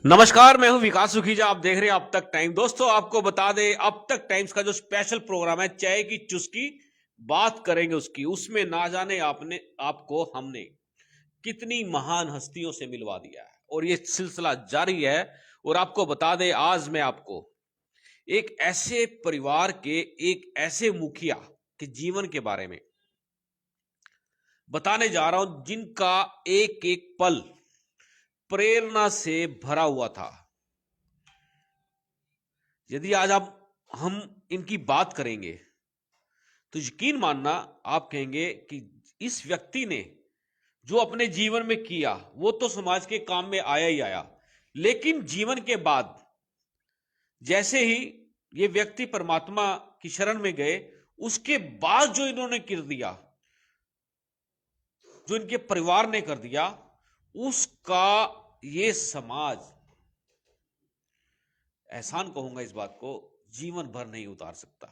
नमस्कार, मैं हूं विकास सुखीजा। आप देख रहे हैं अब तक टाइम। दोस्तों, आपको बता दें, अब तक टाइम्स का जो स्पेशल प्रोग्राम है चाय की चुस्की, बात करेंगे उसकी। उसमें ना जाने आपको हमने कितनी महान हस्तियों से मिलवा दिया है और ये सिलसिला जारी है। और आपको बता दें, आज मैं आपको एक ऐसे परिवार के एक ऐसे मुखिया के जीवन के बारे में बताने जा रहा हूं, जिनका एक एक पल प्रेरणा से भरा हुआ था। यदि आज हम इनकी बात करेंगे तो यकीन मानना, आप कहेंगे कि इस व्यक्ति ने जो अपने जीवन में किया वो तो समाज के काम में आया ही आया, लेकिन जीवन के बाद जैसे ही ये व्यक्ति परमात्मा की शरण में गए, उसके बाद जो इन्होंने कर दिया, जो इनके परिवार ने कर दिया, उसका ये समाज, एहसान कहूंगा इस बात को, जीवन भर नहीं उतार सकता।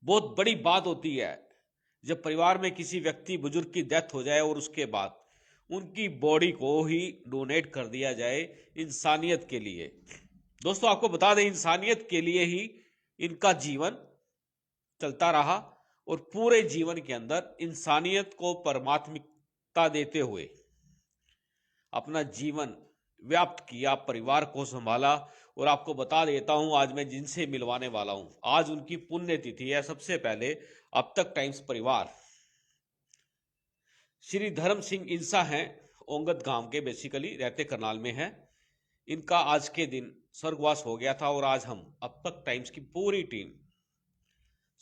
बहुत बड़ी बात होती है जब परिवार में किसी व्यक्ति बुजुर्ग की डेथ हो जाए और उसके बाद उनकी बॉडी को ही डोनेट कर दिया जाए इंसानियत के लिए। दोस्तों, आपको बता दें, इंसानियत के लिए ही इनका जीवन चलता रहा और पूरे जीवन के अंदर इंसानियत को प्राथमिकता देते हुए अपना जीवन व्याप्त किया, परिवार को संभाला। और आपको बता देता हूं, आज मैं जिनसे मिलवाने वाला हूं, आज उनकी पुण्यतिथि है। सबसे पहले अब तक टाइम्स परिवार, श्री धर्म सिंह इंसा हैं, ओंगत गांव के, बेसिकली रहते करनाल में हैं। इनका आज के दिन स्वर्गवास हो गया था और आज हम अब तक टाइम्स की पूरी टीम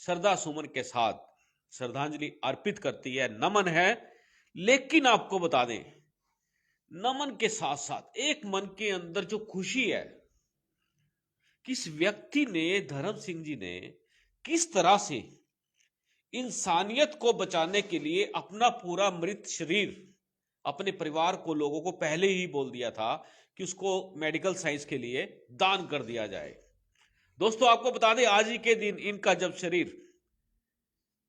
श्रद्धा सुमन के साथ श्रद्धांजलि अर्पित करती है, नमन है। लेकिन आपको बता दें, नमन के साथ साथ एक मन के अंदर जो खुशी है कि इस व्यक्ति ने, धर्म सिंह जी ने, किस तरह से इंसानियत को बचाने के लिए अपना पूरा मृत शरीर अपने परिवार को, लोगों को पहले ही बोल दिया था कि उसको मेडिकल साइंस के लिए दान कर दिया जाए। दोस्तों, आपको बता दें, आज ही के दिन इनका जब शरीर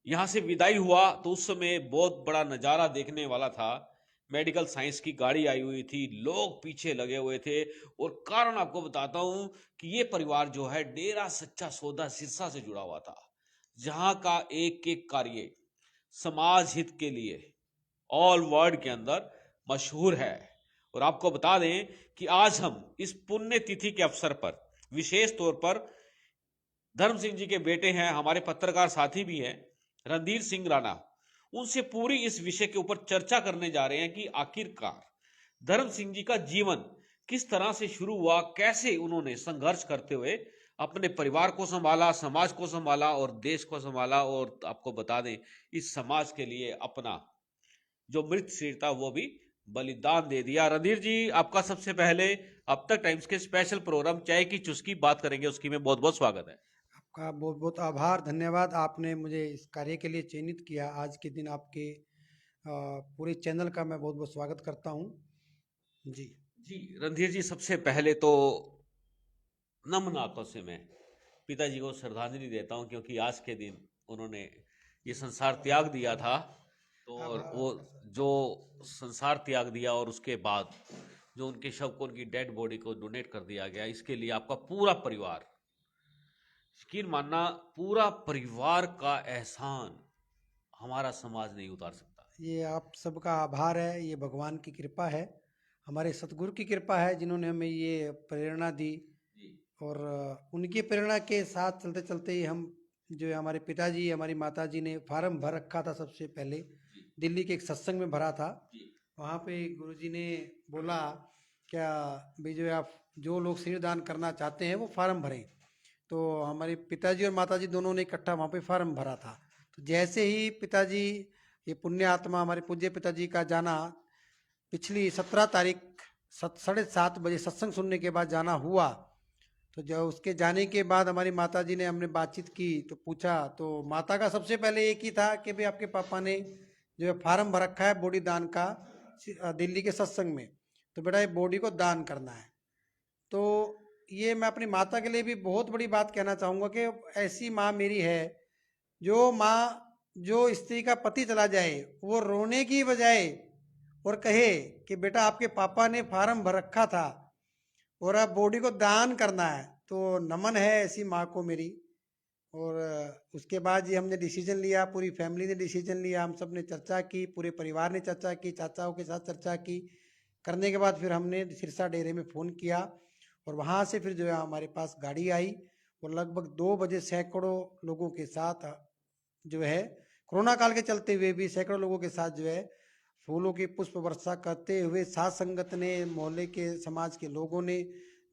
यहां से विदाई हुआ तो उस समय बहुत बड़ा नजारा देखने वाला था। मेडिकल साइंस की गाड़ी आई हुई थी, लोग पीछे लगे हुए थे। और कारण आपको बताता हूं कि ये परिवार जो है डेरा सच्चा सौदा सिरसा से जुड़ा हुआ था, जहां का एक एक कार्य समाज हित के लिए ऑल वर्ल्ड के अंदर मशहूर है। और आपको बता दें कि आज हम इस पुण्य तिथि के अवसर पर विशेष तौर पर धर्म सिंह जी के बेटे हैं, हमारे पत्रकार साथी भी हैं, रणधीर सिंह राणा, उनसे पूरी इस विषय के ऊपर चर्चा करने जा रहे हैं कि आखिरकार धर्म सिंह जी का जीवन किस तरह से शुरू हुआ, कैसे उन्होंने संघर्ष करते हुए अपने परिवार को संभाला, समाज को संभाला और देश को संभाला। और आपको बता दें, इस समाज के लिए अपना जो मृत शरीर था वो भी बलिदान दे दिया। रणधीर जी, आपका सबसे पहले अब तक टाइम्स के स्पेशल प्रोग्राम चाय की चुस्की बात करेंगे उसकी में बहुत बहुत स्वागत है। आपका बहुत बहुत आभार, धन्यवाद। आपने मुझे इस कार्य के लिए चयनित किया। आज के दिन आपके पूरे चैनल का मैं बहुत बहुत स्वागत करता हूं। जी जी रणधीर जी, सबसे पहले तो नम्र हाथों से मैं पिताजी को श्रद्धांजलि देता हूं, क्योंकि आज के दिन उन्होंने ये संसार त्याग दिया था। तो और आभार वो आपका सर। जो संसार त्याग दिया और उसके बाद जो उनके शव को, उनकी डेड बॉडी को डोनेट कर दिया गया, इसके लिए आपका पूरा परिवार, यकीन मानना, पूरा परिवार का एहसान हमारा समाज नहीं उतार सकता। ये आप सबका आभार है, ये भगवान की कृपा है, हमारे सतगुरु की कृपा है, जिन्होंने हमें ये प्रेरणा दी। जी और उनकी प्रेरणा के साथ चलते चलते ही हम, जो है हमारे पिताजी, हमारी माताजी ने फार्म भर रखा था सबसे पहले। जी दिल्ली के एक सत्संग में भरा था। जी वहाँ पे गुरुजी ने बोला, क्या भाई जो है आप, जो लोग शरीर दान करना चाहते हैं वो फार्म भरें। तो हमारे पिताजी और माताजी दोनों ने इकट्ठा वहाँ पे फार्म भरा था। तो जैसे ही पिताजी, ये पुण्य आत्मा हमारे पूज्य पिताजी का जाना पिछली 17 तारीख 7:30 बजे सत्संग सुनने के बाद जाना हुआ। तो जब उसके जाने के बाद हमारी माताजी ने, हमने बातचीत की तो पूछा, तो माता का सबसे पहले एक ही था कि भाई आपके पापा ने जो है फार्म भर रखा है बॉडी दान का दिल्ली के सत्संग में, तो बेटा ये बॉडी को दान करना है। तो ये मैं अपनी माता के लिए भी बहुत बड़ी बात कहना चाहूँगा कि ऐसी माँ मेरी है, जो माँ, जो स्त्री का पति चला जाए वो रोने की बजाय और कहे कि बेटा आपके पापा ने फार्म भर रखा था, और अब बॉडी को दान करना है, तो नमन है ऐसी माँ को मेरी। और उसके बाद ये हमने डिसीजन लिया, पूरी फैमिली ने डिसीजन लिया, हम सब ने चर्चा की, पूरे परिवार ने चर्चा की, चाचाओं के साथ चर्चा की। करने के बाद फिर हमने सिरसा डेरे में फ़ोन किया और वहाँ से फिर जो है हमारे पास गाड़ी आई और लगभग 2 बजे सैकड़ों लोगों के साथ जो है, कोरोना काल के चलते हुए भी सैकड़ों लोगों के साथ जो है फूलों की पुष्प वर्षा करते हुए साथ संगत ने, मोहल्ले के समाज के लोगों ने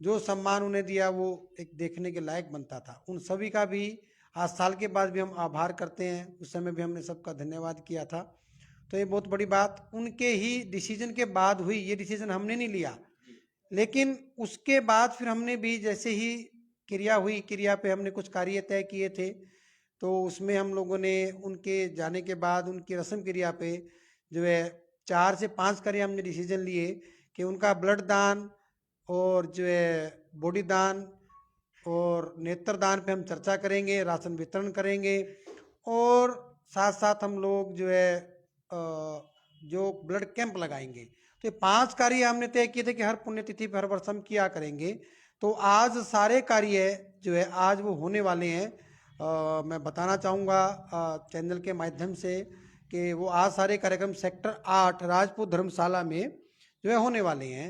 जो सम्मान उन्हें दिया वो एक देखने के लायक बनता था। उन सभी का भी आज साल के बाद भी हम आभार करते हैं। उस समय भी हमने सबका धन्यवाद किया था। तो ये बहुत बड़ी बात उनके ही डिसीजन के बाद हुई, ये डिसीजन हमने नहीं लिया। लेकिन उसके बाद फिर हमने भी जैसे ही क्रिया हुई, क्रिया पे हमने कुछ कार्य तय किए थे, तो उसमें हम लोगों ने उनके जाने के बाद उनकी रस्म क्रिया पे जो है 4 से 5 कार्य हमने डिसीजन लिए कि उनका ब्लड दान और जो है बॉडी दान और नेत्र दान पे हम चर्चा करेंगे, राशन वितरण करेंगे और साथ साथ हम लोग जो है जो ब्लड कैंप लगाएंगे। तो ये 5 कार्य हमने तय किए थे कि हर पुण्यतिथि पर हर वर्ष हम किया करेंगे। तो आज सारे कार्य जो है आज वो होने वाले हैं। मैं बताना चाहूँगा चैनल के माध्यम से कि वो आज सारे कार्यक्रम सेक्टर 8 राजपूत धर्मशाला में जो है होने वाले हैं।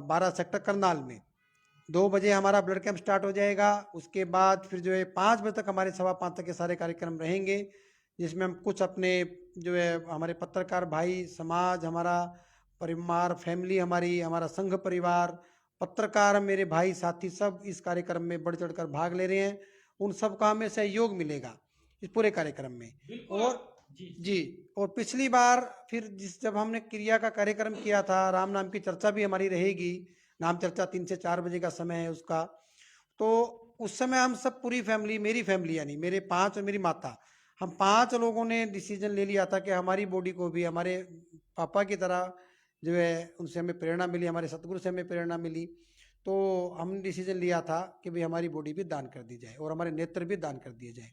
12 सेक्टर करनाल में 2 बजे हमारा ब्लड कैंप स्टार्ट हो जाएगा। उसके बाद फिर जो है 5 बजे तक हमारे 5:15 तक के सारे कार्यक्रम रहेंगे, जिसमें हम कुछ अपने जो है हमारे पत्रकार भाई समाज, हमारा परिवार, फैमिली हमारी, हमारा संघ परिवार, पत्रकार मेरे भाई साथी सब इस कार्यक्रम में बढ़ चढ़कर भाग ले रहे हैं। उन सब का हमें सहयोग मिलेगा इस पूरे कार्यक्रम में। और जी, और पिछली बार फिर जब हमने क्रिया का कार्यक्रम किया था, राम नाम की चर्चा भी हमारी रहेगी। नाम चर्चा 3 से 4 बजे का समय है उसका। तो उस समय हम सब पूरी फैमिली, मेरी फैमिली यानी मेरे 5 और मेरी माता, हम 5 लोगों ने डिसीजन ले लिया था कि हमारी बॉडी को भी हमारे पापा की तरह जो है उनसे हमें प्रेरणा मिली, हमारे सतगुरु से हमें प्रेरणा मिली। तो हमने डिसीजन लिया था कि भाई हमारी बॉडी भी दान कर दी जाए और हमारे नेत्र भी दान कर दिए जाए।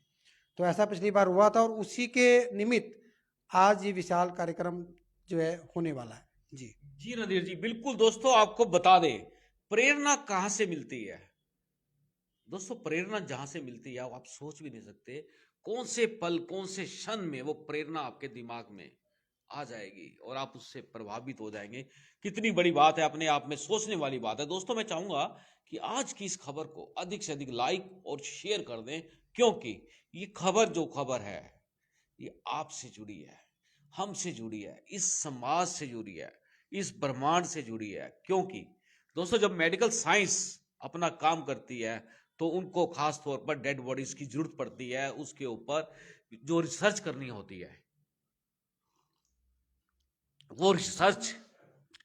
तो ऐसा पिछली बार हुआ था और उसी के निमित्त आज ये विशाल कार्यक्रम जो है होने वाला है। जी जी रणधीर जी, बिल्कुल। दोस्तों आपको बता दें, प्रेरणा कहाँ से मिलती है। दोस्तों प्रेरणा जहां से मिलती है वो आप सोच भी नहीं सकते कौन से पल, कौन से क्षण में वो प्रेरणा आपके दिमाग में आ जाएगी और आप उससे प्रभावित हो जाएंगे। कितनी बड़ी बात है, अपने आप में सोचने वाली बात है। दोस्तों मैं चाहूंगा कि आज की इस खबर को अधिक से अधिक लाइक और शेयर कर दें, क्योंकि ये खबर जो खबर है ये आपसे जुड़ी है, हमसे जुड़ी है, इस समाज से जुड़ी है, इस ब्रह्मांड से जुड़ी है। क्योंकि दोस्तों जब मेडिकल साइंस अपना काम करती है तो उनको खास तौर पर डेड बॉडीज की जरूरत पड़ती है, उसके ऊपर जो रिसर्च करनी होती है, वो रिसर्च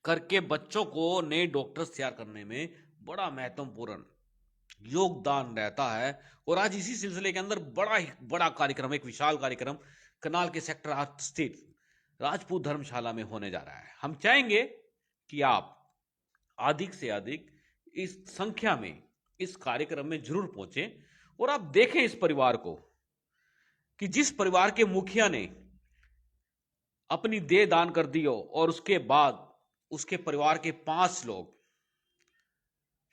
करके बच्चों को नए डॉक्टर्स तैयार करने में बड़ा महत्वपूर्ण योगदान रहता है। और आज इसी सिलसिले के अंदर बड़ा ही बड़ा कार्यक्रम, एक विशाल कार्यक्रम करनाल के सेक्टर 8 स्थित राजपूत धर्मशाला में होने जा रहा है। हम चाहेंगे कि आप अधिक से अधिक इस संख्या में इस कार्यक्रम में जरूर पहुंचे और आप देखें इस परिवार को कि जिस परिवार के मुखिया ने अपनी देह दान कर दी हो और उसके बाद उसके परिवार के 5 लोग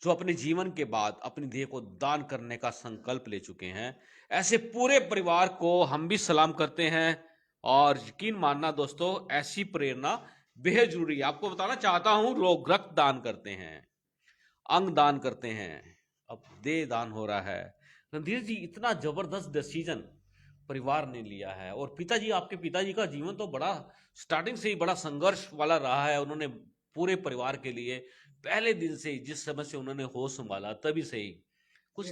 जो अपने जीवन के बाद अपनी देह को दान करने का संकल्प ले चुके हैं, ऐसे पूरे परिवार को हम भी सलाम करते हैं। और यकीन मानना दोस्तों, ऐसी प्रेरणा बेहद जरूरी है। आपको बताना चाहता हूं, लोग रक्त दान करते हैं, अंग दान करते हैं, अब देह दान हो रहा है। रणधीर जी, इतना जबरदस्त डिसीजन परिवार ने लिया है। और पिताजी, आपके पिताजी का जीवन तो बड़ा स्टार्टिंग से ही बड़ा संघर्ष वाला रहा है। उन्होंने पूरे परिवार के लिए पहले दिन से ही, जिस समय से उन्होंने होश संभाला तभी से ही कुछ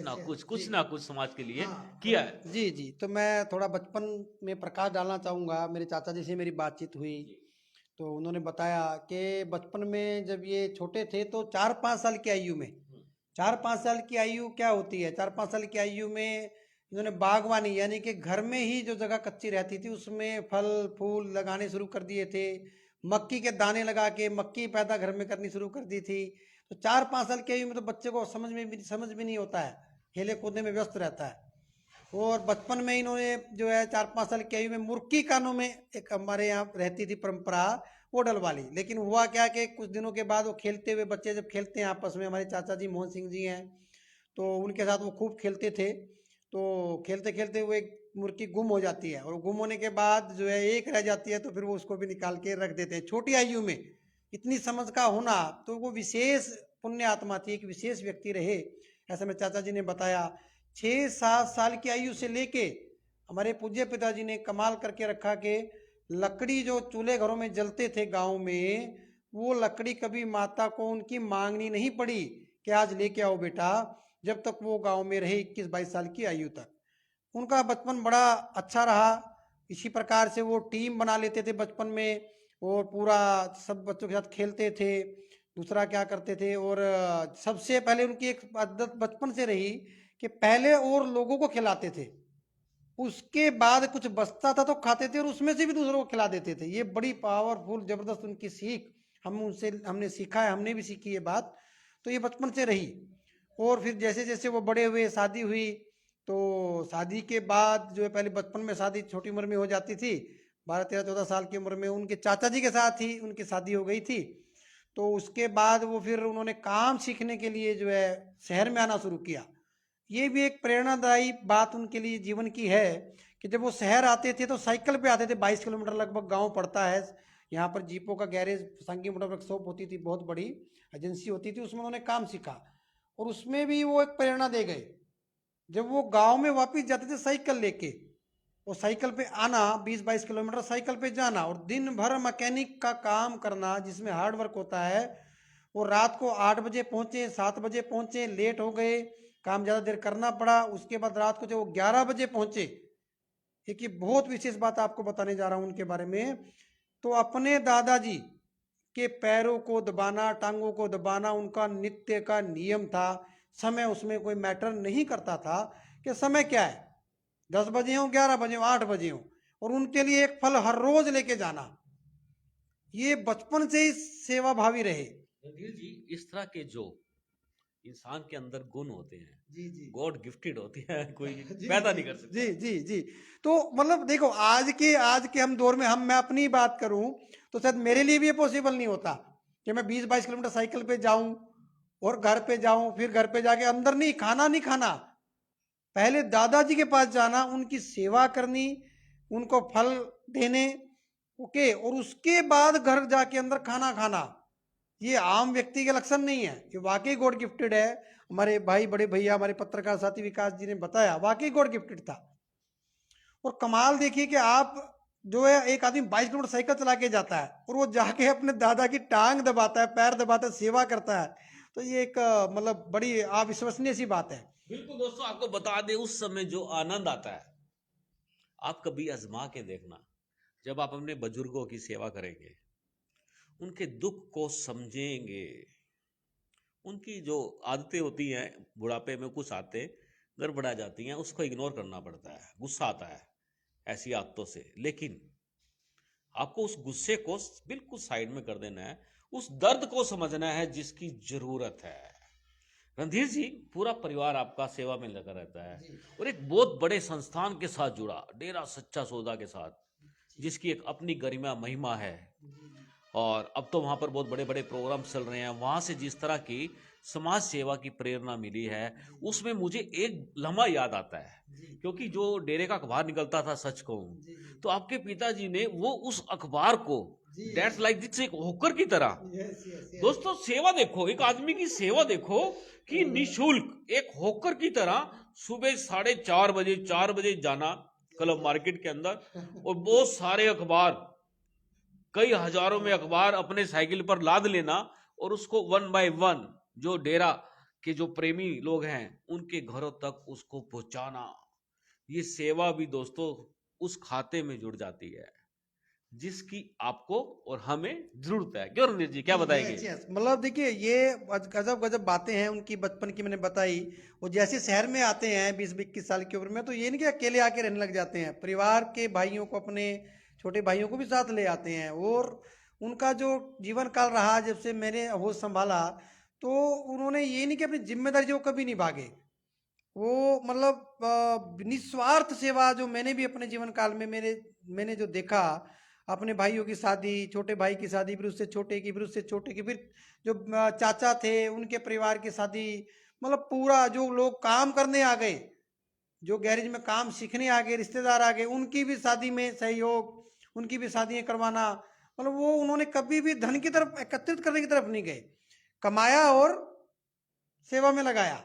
ना कुछ समाज के लिए किया है। जी जी, तो मैं थोड़ा बचपन में प्रकाश डालना चाहूँगा। मेरे चाचा जी से मेरी बातचीत हुई तो उन्होंने बताया कि बचपन में जब ये छोटे थे तो 4-5 साल की आयु में, 4-5 साल की आयु क्या होती है, 4-5 साल की आयु में इन्होंने बागवानी यानी कि घर में ही जो जगह कच्ची रहती थी उसमें फल फूल लगाने शुरू कर दिए थे। मक्की के दाने लगा के मक्की पैदा घर में करनी शुरू कर दी थी। तो 4-5 साल की आयु में तो बच्चे को समझ भी नहीं होता है, खेले कूदने में व्यस्त रहता है। और बचपन में इन्होंने जो है 4-5 साल की आयु में मुर्की कानों में एक हमारे यहाँ रहती थी परंपरा, वो डलवा ली। लेकिन हुआ क्या कि कुछ दिनों के बाद वो खेलते हुए बच्चे जब खेलते हैं आपस में, हमारे चाचा जी मोहन सिंह जी हैं, तो उनके साथ वो खूब खेलते थे। तो खेलते खेलते वो एक मुर्गी गुम हो जाती है, और गुम होने के बाद जो है एक रह जाती है, तो फिर वो उसको भी निकाल के रख देते हैं। छोटी आयु में इतनी समझ का होना, तो वो विशेष पुण्य आत्मा थी, एक विशेष व्यक्ति रहे, ऐसा मेरे चाचा जी ने बताया। 6-7 साल की आयु से लेके हमारे पूज्य पिताजी ने कमाल करके रखा कि लकड़ी जो चूल्हे घरों में जलते थे गांव में, वो लकड़ी कभी माता को उनकी मांगनी नहीं पड़ी कि आज लेके आओ बेटा, जब तक वो गांव में रहे 21-22 साल की आयु तक। उनका बचपन बड़ा अच्छा रहा। इसी प्रकार से वो टीम बना लेते थे बचपन में, और पूरा सब बच्चों के साथ खेलते थे। दूसरा क्या करते थे, और सबसे पहले उनकी एक आदत बचपन से रही कि पहले और लोगों को खिलाते थे, उसके बाद कुछ बचता था तो खाते थे, और उसमें से भी दूसरों को खिला देते थे। ये बड़ी पावरफुल जबरदस्त उनकी सीख हमने सीखा है, हमने भी सीखी ये बात। तो ये बचपन से रही। और फिर जैसे जैसे वो बड़े हुए, शादी हुई, तो शादी के बाद जो है, पहले बचपन में शादी छोटी उम्र में हो जाती थी, 12-13-14 साल की उम्र में उनके चाचा जी के साथ ही उनकी शादी हो गई थी। तो उसके बाद वो फिर उन्होंने काम सीखने के लिए जो है शहर में आना शुरू किया। ये भी एक प्रेरणादायी बात उनके लिए जीवन की है कि जब वो शहर आते थे तो साइकिल पे आते थे। 22 किलोमीटर लगभग गांव पड़ता है। यहाँ पर जीपों का गैरेज, संगी मोटर वर्कशॉप होती थी, बहुत बड़ी एजेंसी होती थी, उसमें उन्होंने काम सीखा, और उसमें भी वो एक प्रेरणा दे गए। जब वो गांव में वापस जाते थे साइकिल लेके, वो साइकिल पे आना, 20-22 किलोमीटर साइकिल पे जाना, और दिन भर मैकेनिक का काम करना जिसमें हार्ड वर्क होता है। वो रात को 8 बजे पहुंचे, 7 बजे पहुंचे, लेट हो गए, काम ज़्यादा देर करना पड़ा। उसके बाद रात को जब वो 11 बजे पहुंचे, एक ये बहुत विशेष बात आपको बताने जा रहा हूं उनके बारे में। तो अपने दादाजी के पैरों को दबाना, टांगों को दबाना उनका नित्य का नियम था। समय उसमें कोई मैटर नहीं करता था कि समय क्या है, 10 बजे हो, 11 बजे हो, 8 बजे हो, और उनके लिए एक फल हर रोज लेके जाना। ये बचपन से ही सेवा भावी रहे। रणधीर जी, इस तरह के जो इंसान के अंदर गुण होते हैं, जी जी गॉड गिफ्टेड होती है, कोई जी पैदा जी नहीं कर सकता। जी जी जी। तो मतलब देखो, आज के हम दौर में, मैं अपनी बात करूं तो शायद मेरे लिए भी ये पॉसिबल नहीं होता कि मैं 20-22 किलोमीटर साइकिल पे जाऊं, और घर पे जाऊं, फिर घर पे जाके अंदर नहीं खाना, पहले दादाजी के पास जाना, उनकी सेवा करनी, उनको फल देने, ओके, और उसके बाद घर जाके अंदर खाना खाना। ये आम व्यक्ति के लक्षण नहीं है, ये वाकई गॉड गिफ्टेड है। हमारे भाई, बड़े भैया, हमारे पत्रकार साथी विकास जी ने बताया, वाकई गॉड गिफ्टेड था। और कमाल देखिए कि आप जो है, एक आदमी 22 किलोमीटर साइकिल चला के जाता है, और वो जाके अपने दादा की टांग दबाता है, पैर दबाता है, सेवा करता है। तो ये एक मतलब बड़ी अविश्वसनीय सी बात है। बिल्कुल दोस्तों, आपको बता दें, उस समय जो आनंद आता है, आप कभी आजमा के देखना। जब आप अपने बुजुर्गों की सेवा करेंगे, उनके दुख को समझेंगे, उनकी जो आदतें होती हैं, बुढ़ापे में कुछ आते गड़बड़ा जाती हैं, उसको इग्नोर करना पड़ता है, गुस्सा आता है ऐसी आदतों से। लेकिन आपको उस गुस्से को बिल्कुल साइड में कर देना है, उस दर्द को समझना है जिसकी जरूरत है। रणधीर जी, पूरा परिवार आपका सेवा में लगा रहता है, और एक बहुत बड़े संस्थान के साथ जुड़ा, डेरा सच्चा सौदा के साथ, जिसकी एक अपनी गरिमा महिमा है। और अब तो वहाँ पर बहुत बड़े बड़े प्रोग्राम चल रहे हैं। वहाँ से जिस तरह की समाज सेवा की प्रेरणा मिली है, उसमें मुझे एक लम्हा याद आता है, क्योंकि जो डेरे का अखबार निकलता था, सच कहूँ तो आपके पिताजी ने वो उस अखबार को डेट्स लाइक दिस एक होकर की तरह, दोस्तों सेवा देखो, एक आदमी की सेवा देखो कि निशुल्क एक होकर की तरह सुबह 4:30 बजे 4 बजे जाना क्लब मार्केट के अंदर, और बहुत सारे अखबार, कई हजारों में अखबार अपने साइकिल पर लाद लेना, और उसको 1 बाय 1 जो डेरा के जो प्रेमी लोग हैं उनके घरों तक उसको पहुंचाना। ये सेवा भी दोस्तों उस खाते में जुड़ जाती है जिसकी आपको और हमें जरूरत है। क्यों रणवीर जी, क्या बताएंगे? यस, मतलब देखिए, ये गजब गजब बातें हैं उनकी, बचपन की मैंने बताई। वो जैसे शहर में आते हैं 20-21 साल की उम्र में, तो ये नहीं कि अकेले आके रहने लग जाते हैं, परिवार के भाइयों को, अपने छोटे भाइयों को भी साथ ले आते हैं। और उनका जो जीवन काल रहा, जब से मैंने होश संभाला, तो उन्होंने ये नहीं कि अपनी जिम्मेदारी जो कभी नहीं भागे, वो मतलब निस्वार्थ सेवा, जो मैंने भी अपने जीवन काल में मैंने जो देखा, अपने भाइयों की शादी, छोटे भाई की शादी, फिर उससे छोटे की, फिर उससे छोटे की, फिर जो चाचा थे उनके परिवार की शादी, मतलब पूरा जो लोग काम करने आ गए, जो गैरेज में काम सीखने आ गए, रिश्तेदार आ गए, उनकी भी शादी में सहयोग, उनकी भी शादियां करवाना, मतलब वो उन्होंने कभी भी धन की तरफ एकत्रित करने की तरफ नहीं गए, कमाया और सेवा में लगाया,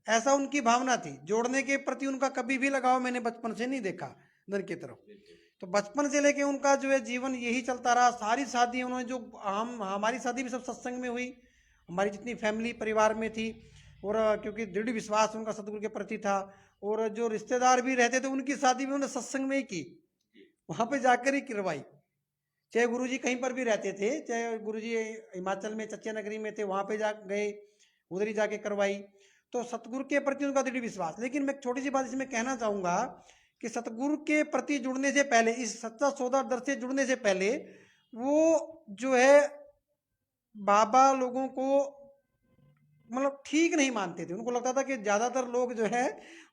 ऐसा उनकी भावना थी। जोड़ने के प्रति उनका कभी भी लगाव मैंने बचपन से नहीं देखा धन की तरफ। तो बचपन से लेके उनका जो है जीवन यही चलता रहा। सारी शादी उन्होंने, जो हम हमारी शादी भी सब सत्संग में हुई, हमारी जितनी फैमिली परिवार में थी, और क्योंकि दृढ़ विश्वास उनका सतगुरु के प्रति था, और जो रिश्तेदार भी रहते थे उनकी शादी भी उन्होंने सत्संग में ही की, वहां पे जाकर ही करवाई। चाहे गुरुजी कहीं पर भी रहते थे, चाहे गुरुजी हिमाचल में चच्चा नगरी में थे, वहां पे जा गए, उधर ही जाके करवाई। तो सतगुरु के प्रति उनका दृढ़ विश्वास। लेकिन मैं छोटी सी बात इसमें कहना चाहूंगा कि सतगुरु के प्रति जुड़ने से पहले, इस सच्चा सौदा दर से जुड़ने से पहले, वो जो है बाबा लोगों को मतलब ठीक नहीं मानते थे। उनको लगता था कि ज्यादातर लोग जो है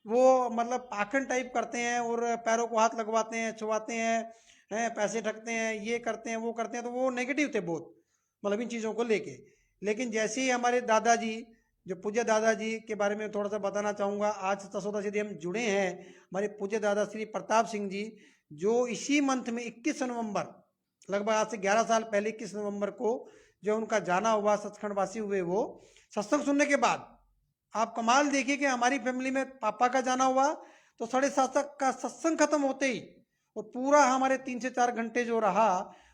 वो मतलब पाखंड टाइप करते हैं, और पैरों को हाथ लगवाते हैं, छुआते हैं, पैसे ठगते हैं, ये करते हैं, वो करते हैं। तो वो नेगेटिव थे बहुत, मतलब इन चीज़ों को लेके। लेकिन जैसे ही हमारे दादाजी, जो पूज्य दादाजी के बारे में थोड़ा सा बताना चाहूँगा, आज सतसौदा से हम जुड़े हैं, हमारे पूज्य दादा श्री प्रताप सिंह जी, जो इसी मंथ में 21 नवंबर, लगभग आज से 11 साल पहले 21 नवंबर को जो उनका जाना हुआ, सचखंड वासी हुए, वो सत्संग सुनने के बाद आप कमाल देखिए कि हमारी फैमिली में पापा का जाना हुआ तो 7:30 तक का सत्संग खत्म होते ही, और पूरा हमारे 3 से 4 घंटे जो रहा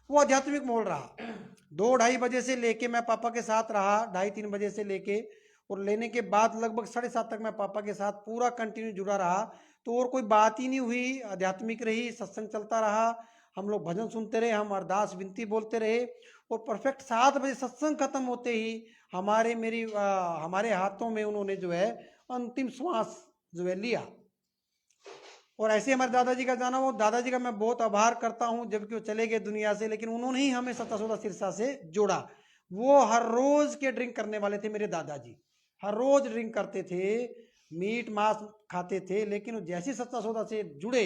वो आध्यात्मिक माहौल रहा। 2-2:30 बजे से लेके मैं पापा के साथ रहा, 2:30-3 बजे से लेके, और लेने के बाद लगभग 7:30 तक मैं पापा के साथ पूरा कंटिन्यू जुड़ा रहा। तो और कोई बात ही नहीं हुई, आध्यात्मिक रही, सत्संग चलता रहा, हम लोग भजन सुनते रहे, हम अरदास विनती बोलते रहे, और परफेक्ट 7 बजे सत्संग खत्म होते ही हमारे हाथों में उन्होंने जो है अंतिम श्वास जो है लिया। और ऐसे हमारे दादाजी का जाना, वो दादाजी का मैं बहुत आभार करता हूँ, जबकि वो चले गए दुनिया से, लेकिन उन्होंने ही हमें सत्ता सौदा सिरसा से जोड़ा। वो हर रोज के ड्रिंक करने वाले थे मेरे दादाजी, हर रोज ड्रिंक करते थे, मीट मांस खाते थे, लेकिन वो जैसे सत्ता सौदा से जुड़े,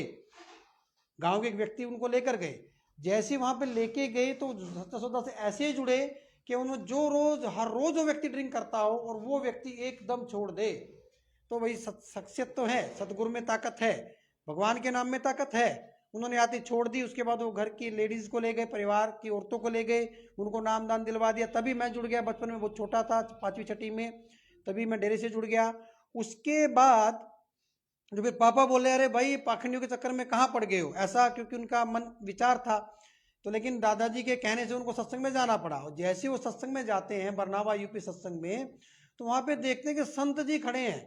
गांव के एक व्यक्ति उनको लेकर गए, जैसे वहां पे लेके गए तो सत्ता सौदा से ऐसे जुड़े कि उन्होंने जो रोज हर रोज वो व्यक्ति ड्रिंक करता हो और वो व्यक्ति एकदम छोड़ दे। तो भाई शख्सियत तो है, सतगुरु में ताकत है, भगवान के नाम में ताकत है। उन्होंने आती छोड़ दी, उसके बाद वो घर की लेडीज को ले गए, परिवार की औरतों को ले गए, उनको नाम दान दिलवा दिया, तभी मैं जुड़ गया। बचपन में बहुत छोटा था, 5वीं-6वीं में, तभी मैं डेरे से जुड़ गया। उसके बाद जो फिर पापा बोले, अरे भाई पाखंडियों के चक्कर में कहाँ पड़ गए हो, ऐसा क्योंकि उनका मन विचार था। तो लेकिन दादाजी के कहने से उनको सत्संग में जाना पड़ा, और जैसे वो सत्संग में जाते हैं, बरनावा यूपी सत्संग में, तो वहां पे देखते हैं कि संत जी खड़े हैं,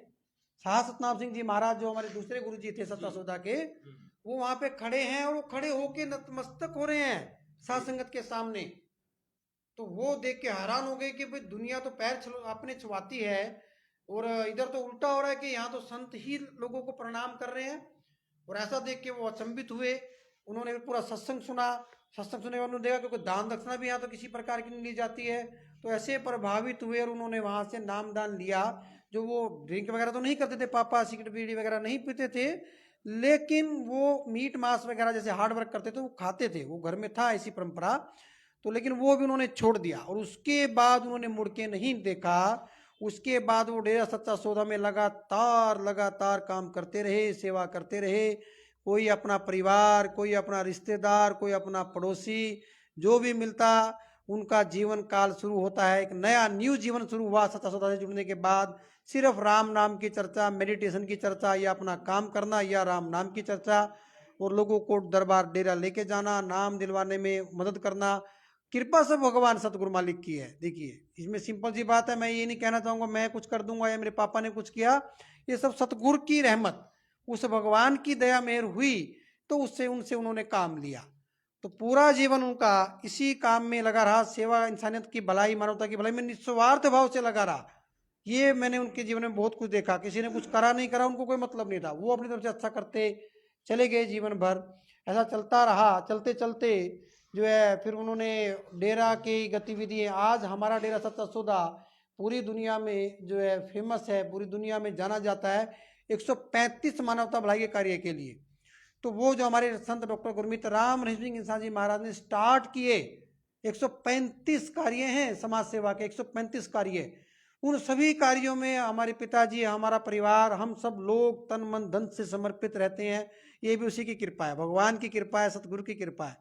साहस सतनाम सिंह जी महाराज जो हमारे दूसरे गुरु जी थे सत्ता सौदा के, वो वहां पे खड़े हैं, और वो खड़े होके नतमस्तक हो रहे हैं साध संगत के सामने। तो वो देख के हैरान हो गए कि भाई दुनिया तो पैर अपने छुआती है, और इधर तो उल्टा हो रहा है कि यहाँ तो संत ही लोगों को प्रणाम कर रहे हैं। और ऐसा देख के वो अचंभित हुए। उन्होंने पूरा सत्संग सुना, सत्संग सुनने के बाद उन्होंने देखा क्योंकि दान दक्षिणा भी यहाँ तो किसी प्रकार की नहीं ली जाती है। तो ऐसे प्रभावित हुए और उन्होंने वहां से नाम दान लिया। जो वो ड्रिंक वगैरह तो नहीं करते थे, पापा सिगरेट बीड़ी वगैरह नहीं पीते थे, लेकिन वो मीट मांस वगैरह जैसे हार्ड वर्क करते थे वो खाते थे, वो घर में था ऐसी परंपरा। तो लेकिन वो भी उन्होंने छोड़ दिया, और उसके बाद उन्होंने मुड़ के नहीं देखा। उसके बाद वो डेरा सच्चा सौदा में लगातार लगातार काम करते रहे, सेवा करते रहे। कोई अपना परिवार, कोई अपना रिश्तेदार, कोई अपना पड़ोसी, जो भी मिलता, उनका जीवन काल शुरू होता है, एक नया न्यू जीवन शुरू हुआ सच्चा सौदा से जुड़ने के बाद। सिर्फ राम नाम की चर्चा, मेडिटेशन की चर्चा, या अपना काम करना, या राम नाम की चर्चा, और लोगों को दरबार डेरा लेके जाना, नाम दिलवाने में मदद करना। कृपा सब भगवान सतगुरु मालिक की है। देखिए इसमें सिंपल सी बात है, मैं ये नहीं कहना चाहूँगा मैं कुछ कर दूंगा या मेरे पापा ने कुछ किया, ये सब सतगुरु की रहमत, उस भगवान की दया मेहर हुई, तो उससे उनसे उन्होंने काम लिया। तो पूरा जीवन उनका इसी काम में लगा रहा, सेवा, इंसानियत की भलाई, मानवता की भलाई में निस्वार्थ भाव से लगा रहा। ये मैंने उनके जीवन में बहुत कुछ देखा। किसी ने कुछ करा नहीं करा, उनको कोई मतलब नहीं था, वो अपनी तरफ से अच्छा करते चले गए जीवन भर। ऐसा चलता रहा। चलते चलते जो है फिर उन्होंने डेरा की गतिविधि, आज हमारा डेरा सच्चा सौदा पूरी दुनिया में जो है फेमस है, पूरी दुनिया में जाना जाता है 135 मानवता भलाई के कार्य के लिए। तो वो जो हमारे संत डॉक्टर गुरमीत राम रहीम सिंह इंसान जी महाराज ने स्टार्ट किए 135 कार्य हैं समाज सेवा के, 135 कार्य। उन सभी कार्यों में हमारे पिताजी, हमारा परिवार, हम सब लोग तन मन धन से समर्पित रहते हैं। ये भी उसी की कृपा है, भगवान की कृपा है, सतगुरु की कृपा है।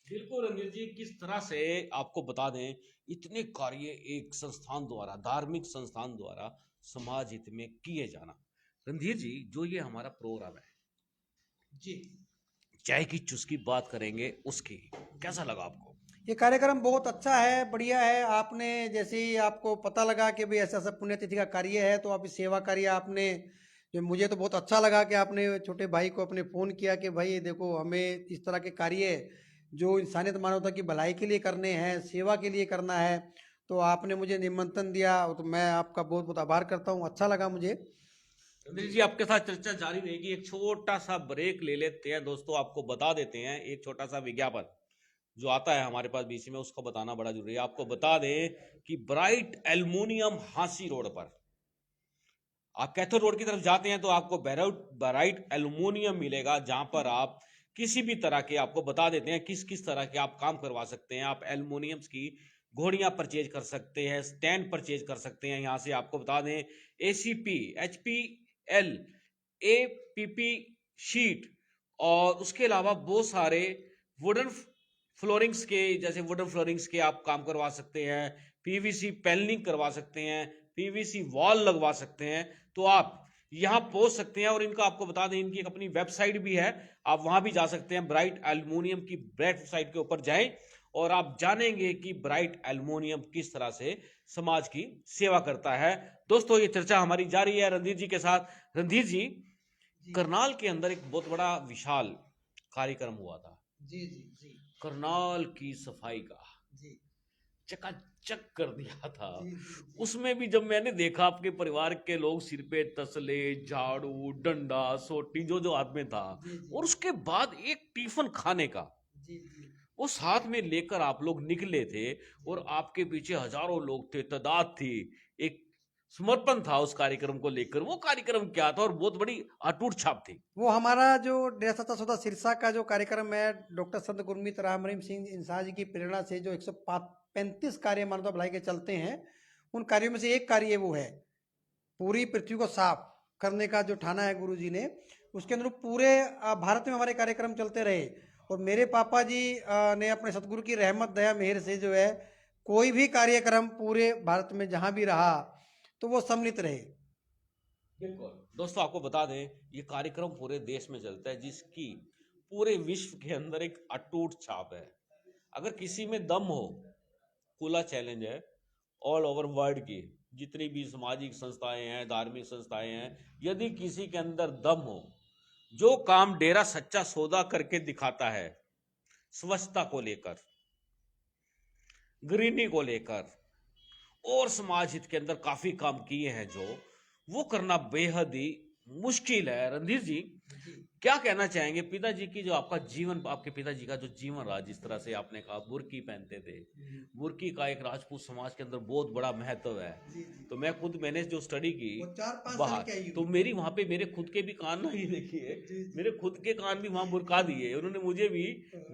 बिल्कुल रणधीर जी, किस तरह से आपको बता दें, इतने कार्य एक संस्थान द्वारा, धार्मिक संस्थान द्वारा समाज हित में किए जाना। रणधीर जी, जो ये हमारा प्रोग्राम है जी, चाय की चुस्की बात करेंगे उसकी, कैसा लगा आपको? ये कार्यक्रम बहुत अच्छा है, बढ़िया है। आपने जैसे ही आपको पता लगा कि भाई ऐसा ऐसा पुण्यतिथि का कार्य है, तो आप इस सेवा कार्य आपने, जो मुझे तो बहुत अच्छा लगा कि आपने छोटे भाई को अपने फ़ोन किया कि भाई ये देखो हमें इस तरह के कार्य जो इंसानियत मानवता की भलाई के लिए करने हैं, सेवा के लिए करना है, तो आपने मुझे निमंत्रण दिया, तो मैं आपका बहुत बहुत आभार करता हूँ। अच्छा लगा मुझे। रणधीर जी, आपके साथ चर्चा जारी रहेगी। एक छोटा सा ब्रेक ले लेते हैं दोस्तों, आपको बता देते हैं एक छोटा सा विज्ञापन जो आता है हमारे पास बीच में, उसको बताना बड़ा जरूरी है। आपको बता दें कि ब्राइट एल्युमिनियम हांसी रोड पर, आप कैथल रोड की तरफ जाते हैं तो आपको ब्राइट एल्युमिनियम मिलेगा, जहां पर आप किसी भी तरह के, आपको बता देते हैं किस किस तरह के आप काम करवा सकते हैं। आप एल्युमिनियम्स की घोड़ियां परचेज कर सकते हैं, स्टैंड परचेज कर सकते हैं। यहां से आपको बता दें ACP, HPL, APP शीट, और उसके अलावा बहुत सारे वुडन फ्लोरिंग्स के, जैसे वुडन फ्लोरिंग्स के आप काम करवा सकते हैं, PVC पैनलिंग करवा सकते हैं, PVC वॉल लगवा सकते हैं। तो आप यहाँ पहुंच सकते हैं, और इनका आपको बता दें इनकी एक अपनी वेबसाइट भी है, आप वहां भी जा सकते हैं। ब्राइट एल्युमिनियम की वेबसाइट के ऊपर जाएं और आप जानेंगे कि ब्राइट एल्युमिनियम किस तरह से समाज की सेवा करता है। दोस्तों, ये चर्चा हमारी जारी है रणधीर जी के साथ। रणधीर जी, करनाल के अंदर एक बहुत बड़ा विशाल कार्यक्रम हुआ था, जी जी जी करनाल की सफाई का, जी चकाचक कर दिया था। जी जी उसमें भी जब मैंने देखा आपके परिवार के लोग सिर पे तसले, झाड़ू, डंडा, सोटी, जो जो हाथ में था, जी जी और उसके बाद एक टिफिन खाने का जी जी वो साथ में लेकर आप लोग निकले थे, और आपके पीछे हजारों लोग थे, तादाद थी, एक समर्पण था उस कार्यक्रम को लेकर। वो कार्यक्रम क्या था, और बहुत बड़ी अटूट छाप थी। वो हमारा जो 150 सिरसा का जो कार्यक्रम है, डॉक्टर संत गुरमीत राम रहीम सिंह इंसान जी की प्रेरणा से जो 135 कार्य मानवता भलाई के चलते हैं, उन कार्यों में से एक कार्य वो है, पूरी पृथ्वी को साफ करने का जो ठाना है गुरु जी ने। उसके अनुरूप पूरे भारत में हमारे कार्यक्रम चलते रहे, और मेरे पापा जी ने अपने सतगुरु की रहमत दया मेहर से जो है, कोई भी कार्यक्रम पूरे भारत में जहाँ भी रहा तो वो सम्मिलित रहे। बिल्कुल दोस्तों, आपको बता दें ये कार्यक्रम पूरे देश में चलता है, जिसकी पूरे विश्व के अंदर एक अटूट छाप है। अगर किसी में दम हो, खुला चैलेंज है ऑल ओवर वर्ल्ड की जितनी भी सामाजिक संस्थाएं हैं, धार्मिक संस्थाएं हैं, यदि किसी के अंदर दम हो, जो काम डेरा सच्चा सौदा करके दिखाता है, स्वच्छता को लेकर, ग्रीनरी को लेकर, और समाज हित के अंदर काफी काम किए हैं, जो वो करना बेहद ही मुश्किल है। रणधीर जी, क्या कहना चाहेंगे पिताजी की, जो आपका जीवन, आपके पिताजी का जो जीवन रहा, जिस तरह से आपने कहा बुर्की पहनते थे, बुर्की का एक राजपूत समाज के अंदर बहुत बड़ा महत्व है। तो मैंने जो स्टडी की बाहर, तो मेरी वहां पे मेरे खुद के भी कान ना, ये देखिए मेरे खुद के कान भी वहां बुरका दिए उन्होंने मुझे भी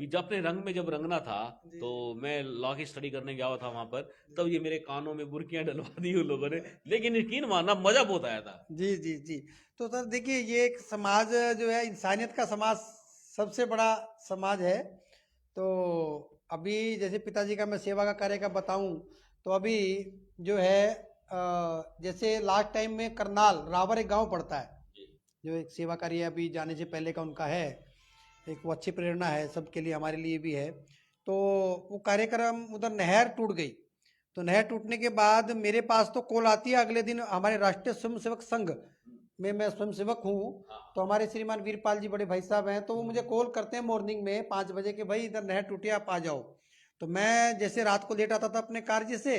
जब अपने रंग में जब रंगना था, तो मैं लॉ की स्टडी करने गया हुआ था वहां पर, तब ये मेरे कानों में बुर्कियां डलवा दी उन लोगों ने, लेकिन यकीन मानना मजा बहुत आया था। जी जी जी। तो सर देखिए, ये एक समाज जो है, इंसानियत का समाज सबसे बड़ा समाज है। तो अभी जैसे पिताजी का मैं सेवा का कार्य का बताऊं, तो अभी जो है जैसे लास्ट टाइम में करनाल रावर एक गांव पड़ता है, जो एक सेवा कार्य अभी जाने से पहले का उनका है, एक वो अच्छी प्रेरणा है सबके लिए, हमारे लिए भी है। तो वो कार्यक्रम, उधर नहर टूट गई, तो नहर टूटने के बाद मेरे पास तो कॉल आती है अगले दिन, हमारे राष्ट्रीय स्वयंसेवक संघ में मैं स्वयंसेवक हूँ, तो हमारे श्रीमान वीरपाल जी बड़े भाई साहब हैं, तो वो मुझे कॉल करते हैं मॉर्निंग में 5 बजे के, भाई इधर नहर टूटी आप आ जाओ। तो मैं जैसे रात को लेट आता था अपने कार्य से,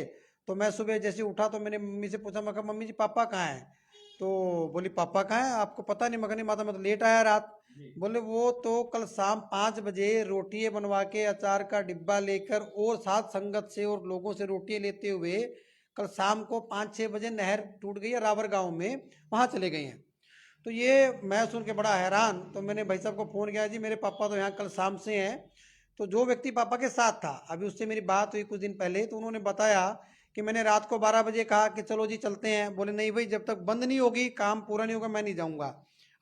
तो मैं सुबह जैसे उठा तो मैंने मम्मी से पूछा, मैं कहा मम्मी जी पापा कहाँ हैं? तो बोली पापा कहाँ हैं, आपको पता नहीं? मगर नहीं माता, मैं तो लेट आया रात। बोले वो तो कल शाम 5 बजे रोटियां बनवा के, अचार का डिब्बा लेकर और साथ संगत से और लोगों से रोटियां लेते हुए, कल शाम को 5-6 बजे नहर टूट गई है रावर गांव में, वहां चले गए हैं। तो ये मैं सुन के बड़ा हैरान, तो मैंने भाई साहब को फ़ोन किया, जी मेरे पापा तो यहाँ कल शाम से हैं। तो जो व्यक्ति पापा के साथ था, अभी उससे मेरी बात हुई कुछ दिन पहले, तो उन्होंने बताया कि मैंने रात को 12 बजे कहा कि चलो जी चलते हैं। बोले नहीं भाई, जब तक बंद नहीं होगी, काम पूरा नहीं होगा, मैं नहीं जाऊँगा।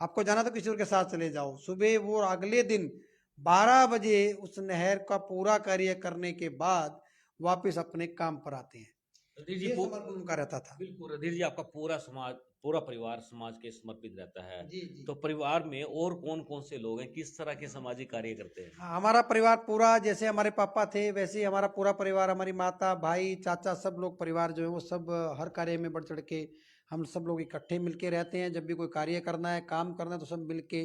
आपको जाना तो किसी और के साथ चले जाओ। सुबह वो अगले दिन 12 बजे उस नहर का पूरा कार्य करने के बाद वापस अपने काम पर आते हैं। रणधीर जी ये समर्पण उनका रहता था। बिल्कुल रणधीर जी, आपका पूरा समाज, पूरा परिवार समाज के समर्पित रहता है। जी जी। तो परिवार में और कौन कौन से लोग हैं, किस तरह के सामाजिक कार्य करते हैं? हाँ, हमारा परिवार पूरा, जैसे हमारे पापा थे वैसे ही हमारा पूरा परिवार, हमारी माता, भाई, चाचा, सब लोग परिवार जो है वो सब हर कार्य में बढ़ चढ़ के हम सब लोग इकट्ठे मिलके रहते हैं। जब भी कोई कार्य करना है, काम करना है, तो सब मिलके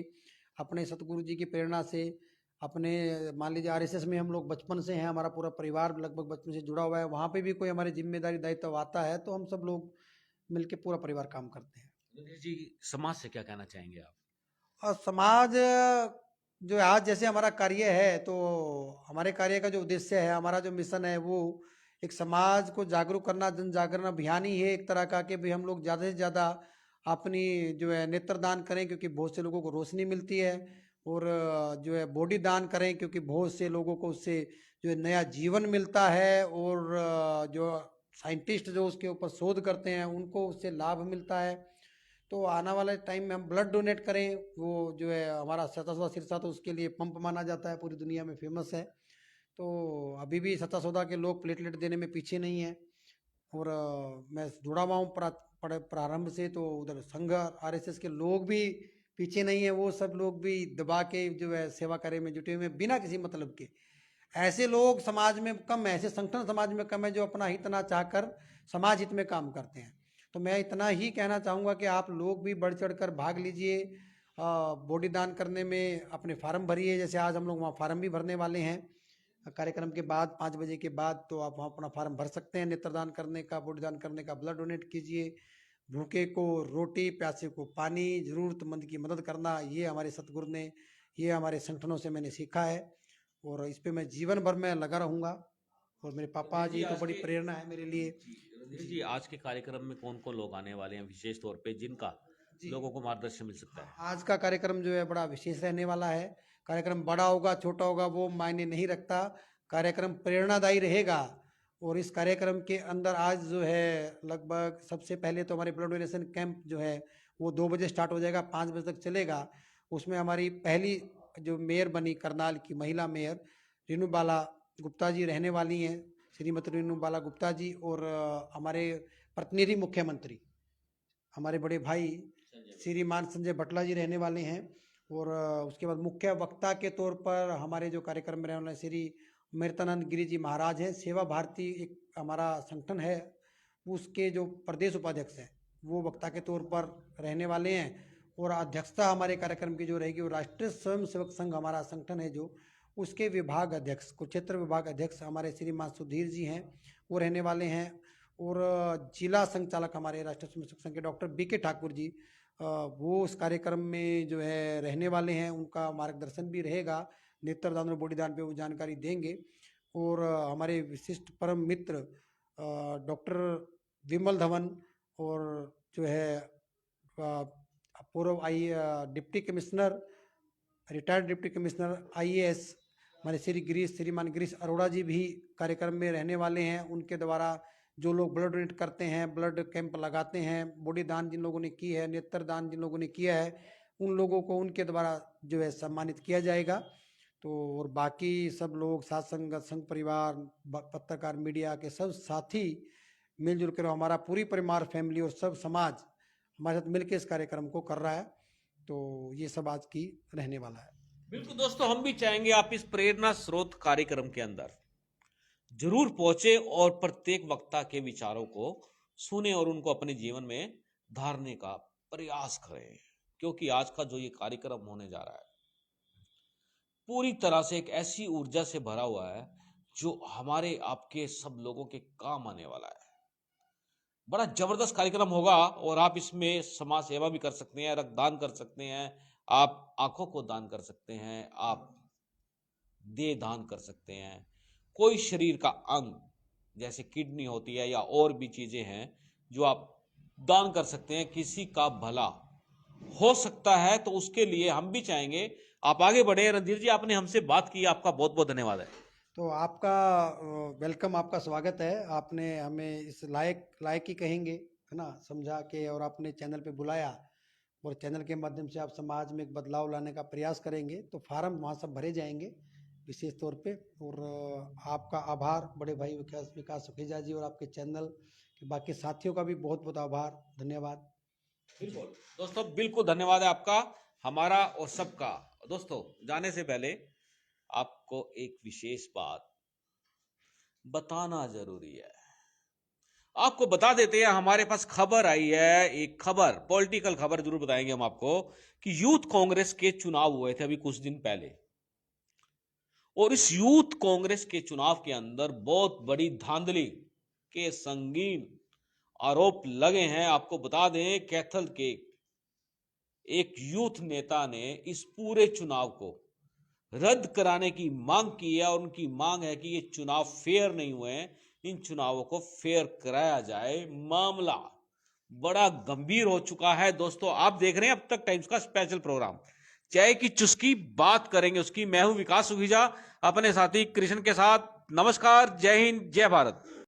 अपने सतगुरु जी की प्रेरणा से, अपने मान लीजिए आरएसएस में हम लोग बचपन से हैं, हमारा पूरा परिवार लगभग बचपन से जुड़ा हुआ है। वहाँ पे भी कोई हमारी जिम्मेदारी दायित्व आता है तो हम सब लोग मिलके पूरा परिवार काम करते हैं। रणधीर जी, समाज से क्या कहना चाहेंगे आप? और समाज जो है, आज जैसे हमारा कार्य है, तो हमारे कार्य का जो उद्देश्य है, हमारा जो मिशन है, वो एक समाज को जागरूक करना, जन जागरण अभियान ही है एक तरह का, कि भाई हम लोग ज़्यादा से ज़्यादा अपनी जो है नेत्रदान करें, क्योंकि बहुत से लोगों को रोशनी मिलती है। और जो है बॉडी दान करें, क्योंकि बहुत से लोगों को उससे जो है नया जीवन मिलता है। और जो साइंटिस्ट जो उसके ऊपर शोध करते हैं, उनको उससे लाभ मिलता है। तो आने वाले टाइम में हम ब्लड डोनेट करें। वो जो है हमारा 17वां सिरसा, तो उसके लिए पंप माना जाता है, पूरी दुनिया में फेमस है। तो अभी भी 17 के लोग प्लेटलेट देने में पीछे नहीं है। और मैं जुड़ा हुआ हूँ प्रारंभ से, तो उधर संघ आरएसएस के लोग भी पीछे नहीं है। वो सब लोग भी दबा के जो है सेवा कार्य में जुटे हुए हैं, बिना किसी मतलब के। ऐसे लोग समाज में कम है, ऐसे संगठन समाज में कम है जो अपना हित ना चाहकर समाज हित में काम करते हैं। तो मैं इतना ही कहना चाहूँगा कि आप लोग भी बढ़ चढ़ कर भाग लीजिए। बॉडी दान करने में अपने फार्म भरिए, जैसे आज हम लोग वहाँ फार्म भी भरने वाले हैं। कार्यक्रम के बाद 5 बजे के बाद तो आप वहाँ अपना फार्म भर सकते हैं, नेत्रदान करने का, बॉडी दान करने का। ब्लड डोनेट कीजिए। भूखे को रोटी, प्यासे को पानी, ज़रूरतमंद की मदद करना, ये हमारे सतगुरु ने, ये हमारे संगठनों से मैंने सीखा है। और इस पे मैं जीवन भर में लगा रहूँगा। और मेरे पापा रणधीर जी, जी तो आज बड़ी के प्रेरणा है मेरे लिए। जी रणधीर जी, आज के कार्यक्रम में कौन कौन लोग आने वाले हैं विशेष तौर पे, जिनका जी। लोगों को मार्गदर्शन मिल सकता है? आज का कार्यक्रम जो है बड़ा विशेष रहने वाला है। कार्यक्रम बड़ा होगा छोटा होगा वो मायने नहीं रखता, कार्यक्रम प्रेरणादायी रहेगा। और इस कार्यक्रम के अंदर आज जो है लगभग सबसे पहले तो हमारे ब्लड डोनेशन कैंप जो है वो 2 बजे स्टार्ट हो जाएगा, 5 बजे तक चलेगा। उसमें हमारी पहली जो मेयर बनी करनाल की महिला मेयर रीनू बाला गुप्ता जी रहने वाली हैं, श्रीमती रीनू बाला गुप्ता जी। और हमारे प्रतिनिधि मुख्यमंत्री, हमारे बड़े भाई श्रीमान संजय बटला जी रहने वाले हैं। और उसके बाद मुख्य वक्ता के तौर पर हमारे जो कार्यक्रम में रहने वाले श्री अमृतानंद गिरी जी महाराज हैं। सेवा भारती एक हमारा संगठन है, उसके जो प्रदेश उपाध्यक्ष हैं, वो वक्ता के तौर पर रहने वाले हैं। और अध्यक्षता हमारे कार्यक्रम की जो रहेगी, वो राष्ट्रीय स्वयं सेवक संघ हमारा संगठन है जो, उसके विभाग अध्यक्ष, कुरुक्षेत्र विभाग अध्यक्ष हमारे श्रीमान सुधीर जी हैं, वो रहने वाले हैं। और जिला संचालक हमारे राष्ट्रीय स्वयं सेवक संघ के डॉक्टर बीके ठाकुर जी, वो उस कार्यक्रम में जो है रहने वाले हैं, उनका मार्गदर्शन भी रहेगा। नेत्रदान और बॉडी दान पे वो जानकारी देंगे। और हमारे विशिष्ट परम मित्र डॉक्टर विमल धवन, और जो है पूर्व deputy commissioner, retired deputy commissioner IAS हमारे श्रीमान गिरीश अरोड़ा जी भी कार्यक्रम में रहने वाले हैं। उनके द्वारा जो लोग ब्लड डोनेट करते हैं, ब्लड कैंप लगाते हैं, बॉडी दान जिन लोगों ने की है, नेत्र दान जिन लोगों ने किया है, उन लोगों को उनके द्वारा जो है सम्मानित किया जाएगा। तो और बाकी सब लोग, साथ संगत, संघ परिवार, पत्रकार, मीडिया के सब साथी मिलजुल कर, हमारा पूरी परिवार, फैमिली और सब समाज हमारे साथ मिलकर इस कार्यक्रम को कर रहा है। तो ये सब आज की रहने वाला है। बिल्कुल दोस्तों, हम भी चाहेंगे आप इस प्रेरणा स्रोत कार्यक्रम के अंदर जरूर पहुंचे और प्रत्येक वक्ता के विचारों को सुने और उनको अपने जीवन में धारने का प्रयास करें, क्योंकि आज का जो ये कार्यक्रम होने जा रहा है पूरी तरह से एक ऐसी ऊर्जा से भरा हुआ है जो हमारे आपके सब लोगों के काम आने वाला है। बड़ा जबरदस्त कार्यक्रम होगा और आप इसमें समाज सेवा भी कर सकते हैं, रक्तदान कर सकते हैं, आप आंखों को दान कर सकते हैं, आप देह दान कर सकते हैं, कोई शरीर का अंग जैसे किडनी होती है या और भी चीजें हैं जो आप दान कर सकते हैं। किसी का भला हो सकता है, तो उसके लिए हम भी चाहेंगे आप आगे बढ़े। रणधीर जी, आपने हमसे बात की, आपका बहुत बहुत धन्यवाद है। तो आपका वेलकम, आपका स्वागत है। आपने हमें इस लायक ही कहेंगे, है ना, समझा के, और आपने चैनल पे बुलाया, और चैनल के माध्यम से आप समाज में एक बदलाव लाने का प्रयास करेंगे, तो फार्म वहाँ सब भरे जाएंगे विशेष तौर पे। और आपका आभार बड़े भाई विकास विकास सुखेजा जी, और आपके चैनल के बाकी साथियों का भी बहुत बहुत आभार, धन्यवाद। बिल्कुल दोस्तों, बिल्कुल धन्यवाद है आपका, हमारा और सबका। दोस्तों, जाने से पहले आपको एक विशेष बात बताना जरूरी है। आपको बता देते हैं, हमारे पास खबर आई है, एक खबर, पॉलिटिकल खबर जरूर बताएंगे हम आपको, कि यूथ कांग्रेस के चुनाव हुए थे अभी कुछ दिन पहले, और इस यूथ कांग्रेस के चुनाव के अंदर बहुत बड़ी धांधली के संगीन आरोप लगे हैं। आपको बता दें, कैथल के एक यूथ नेता ने इस पूरे चुनाव को रद्द कराने की मांग की है, और उनकी मांग है कि ये चुनाव फेयर नहीं हुए हैं, इन चुनावों को फेयर कराया जाए। मामला बड़ा गंभीर हो चुका है। दोस्तों, आप देख रहे हैं अब तक टाइम्स का स्पेशल प्रोग्राम चाय की चुस्की, बात करेंगे उसकी। मैं हूं विकास सुखीजा, अपने साथी कृष्ण के साथ। नमस्कार, जय हिंद, जय भारत।